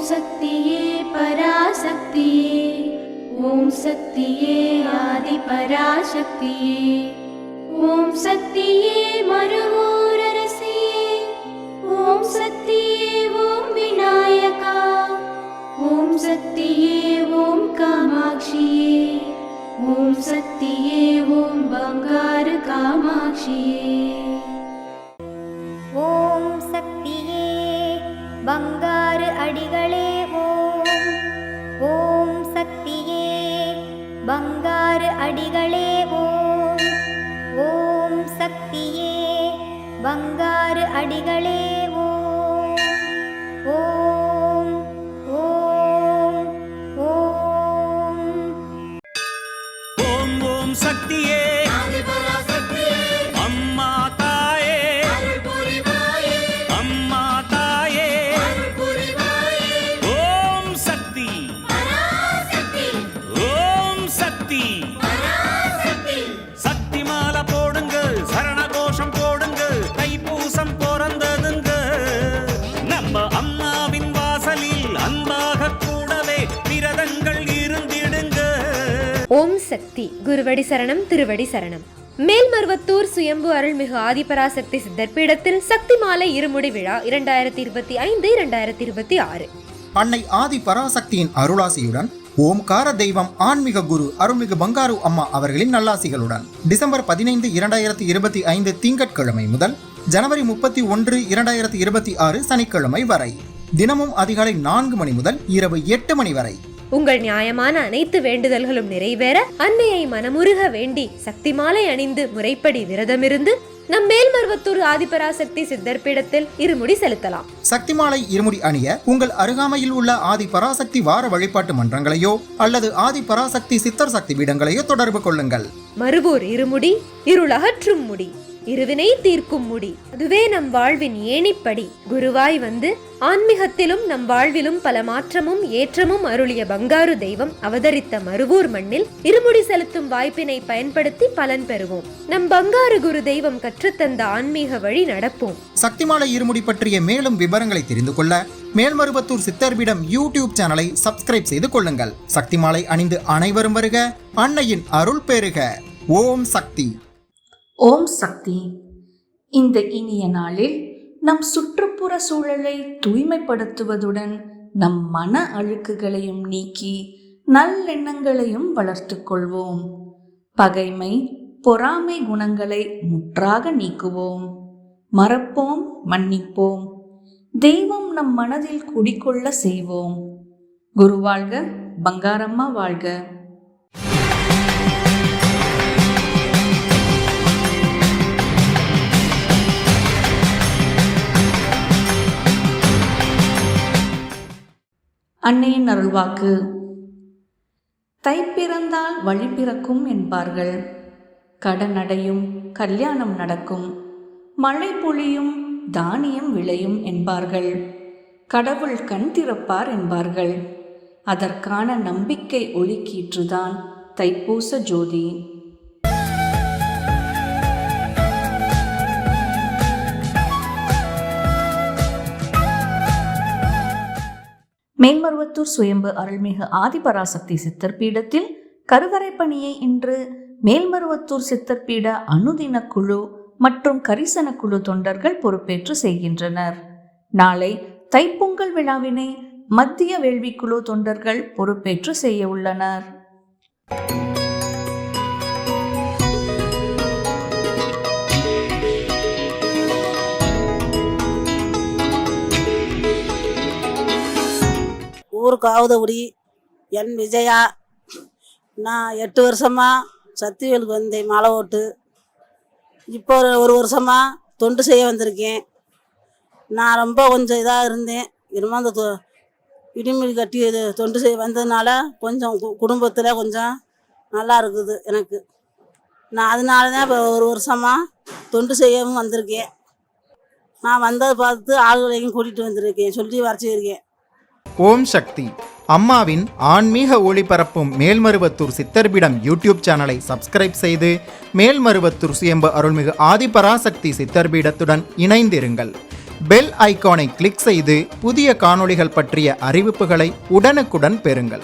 சக்தியே பராசக்தியே, ஓம் சக்தியே ஆதி பராசக்தியே, ஓம் சக்தியே மருவூரரசியே, ஓம் சக்தியே ஓம் விநாயகா, ஓம் சக்தியே ஓம் காமாட்சியே, ஓம் சக்தியே ஓம் பங்காரு காமாட்சியே. ஓம் சக்தியே பங்காரு அடிகளே ஓம், ஓம் சக்தியே பங்காரு அடிகளே ஓம், ஓம் சக்தியே பங்காரு அடிகளே ஓம், ஓம் ஓம் ஓம். ஓம் ஓம் சக்தியே அம்மா தாயே, அம்மா தாயே, ஓம் சக்தி, ஓம் சக்தி, சக்தி மாலை போடுங்க, சரண கோஷம் போடுங்க, தைப்பூசம் பிறந்ததுங்க, நம்ம அம்மாவின் வாசலில் அன்பாக கூடவே விரதங்கள் இருந்திடுங்க. ஓம் சக்தி. குருவடி சரணம், திருவடி சரணம். மேல்மருவத்தூர் சுயம்பு அருள்மிகு ஆதிபராசக்தி சித்தர் பீடத்தில் சக்தி மாலை இருமுடி விழா 2025-2026. அன்னை ஆதி பராசக்தியின் அருளாசியுடன் ஓம்கார தெய்வம் ஆன்மீக குரு அருள்மிகு பங்காரு அம்மா அவர்களின் நல்லாசிகளுடன் டிசம்பர் 15, 2025 திங்கட்கிழமை முதல் ஜனவரி 31, 2026 சனிக்கிழமை வரை தினமும் அதிகாலை 4 மணி முதல் இரவு 8 மணி வரை உங்கள் நியாயமான அனைத்து வேண்டுதல்களும் நிறைவேற அன்னையை மனமுருக வேண்டி சக்தி மாலை அணிந்து முறைப்படி விரதமிருந்து நம் மேல்மருவத்தூர் ஆதிபராசக்தி சித்தர் பீடத்தில் இருமுடி செலுத்தலாம். சக்தி மாலை இருமுடி அணிய உங்கள் அருகாமையில் உள்ள ஆதி பராசக்தி வார வழிபாட்டு மன்றங்களையோ அல்லது ஆதி பராசக்தி சித்தர் சக்தி பீடங்களையோ தொடர்பு கொள்ளுங்கள். மறுவூர் இருமுடி இருளகற்றும் முடி, இருவினை தீர்க்கும் முடி, அதுவே நம் வாழ்வின் ஏணிப்படி. குருவாய் வந்து ஆன்மீகத்திலும் நம் வாழ்விலும் பல மாற்றமும் ஏற்றமும் அருளிய பங்காரு தெய்வம் அவதரித்த மருவூர் மண்ணில் இருமுடி செலுத்தும் வாய்ப்பினை பயன்படுத்தி பலன் பெறுவோம். நம் பங்காரு குரு தெய்வம் கற்றுத்தந்த ஆன்மீக வழி நடப்போம். சக்திமாலை இருமுடி பற்றிய மேலும் விவரங்களை தெரிந்து கொள்ள மேல்மருவத்தூர் சித்தர்பீடம் யூடியூப் சேனலை சப்ஸ்கிரைப் செய்து கொள்ளுங்கள். சக்திமாலை அணிந்து அனைவரும் வருக, அன்னையின் அருள் பெறுக. ஓம் சக்தி. ஓம் சக்தி. இந்த இனிய நாளில் நம் சுற்றுப்புற சூழலை தூய்மைப்படுத்துவதுடன் நம் மன அழுக்குகளையும் நீக்கி நல்லெண்ணங்களையும் வளர்த்து கொள்வோம். பகைமை, பொறாமை குணங்களை முற்றாக நீக்குவோம். மறப்போம், மன்னிப்போம். தெய்வம் நம் மனதில் குடிக்கொள்ள செய்வோம். குரு வாழ்க, பங்காரம்மா வாழ்க. அன்னையின் அருள்வாக்கு. தை பிறந்தால் வழி பிறக்கும் என்பார்கள். கடனடையும், கல்யாணம் நடக்கும், மழை பொழியும், தானியம் விளையும் என்பார்கள். கடவுள் கண் திறப்பார் என்பார்கள். அதற்கான நம்பிக்கை ஒளிக்கீற்றுதான் தைப்பூச ஜோதி. மேல்மருவத்தூர் சுயம்பு அருள்மிகு ஆதிபராசக்தி சித்தர் பீடத்தில் கருவறை பணியை இன்று மேல்மருவத்தூர் சித்தர்பீட அனுதின குழு மற்றும் கரிசன குழு தொண்டர்கள் பொறுப்பேற்று செய்கின்றனர். நாளை தைப்பொங்கல் விழாவினை மத்திய வேள்விக்குழு தொண்டர்கள் பொறுப்பேற்று செய்ய உள்ளனர். ஊர் காவதகுடி என் விஜயா. நான் 8 வருஷமாக சக்திவேலுக்கு வந்தேன் மாலை ஓட்டு. இப்போ ஒரு வருஷமாக தொண்டு செய்ய வந்திருக்கேன். நான் ரொம்ப கொஞ்சம் இதாக இருந்தேன். இனிமே அந்த இடிமொழி கட்டி தொண்டு செய்ய வந்ததுனால கொஞ்சம் குடும்பத்தில் கொஞ்சம் நல்லா இருக்குது எனக்கு. நான் அதனால தான் இப்போ ஒரு வருஷமாக தொண்டு செய்யவும் வந்திருக்கேன். நான் வந்ததை பார்த்து ஆளுகளையும் கூட்டிகிட்டு வந்திருக்கேன், சொல்லி வரைச்சிருக்கேன். ஓம் சக்தி. அம்மாவின் ஆன்மீக ஒளிபரப்பும் மேல்மருவத்தூர் சித்தர்பீடம் யூடியூப் சேனலை சப்ஸ்கிரைப் செய்து மேல்மருவத்தூர் சுயம்பு அருள்மிகு ஆதிபராசக்தி சித்தர்பீடத்துடன் இணைந்திருங்கள். பெல் ஐகானை கிளிக் செய்து புதிய காணொளிகள் பற்றிய அறிவிப்புகளை உடனுக்குடன் பெறுங்கள்.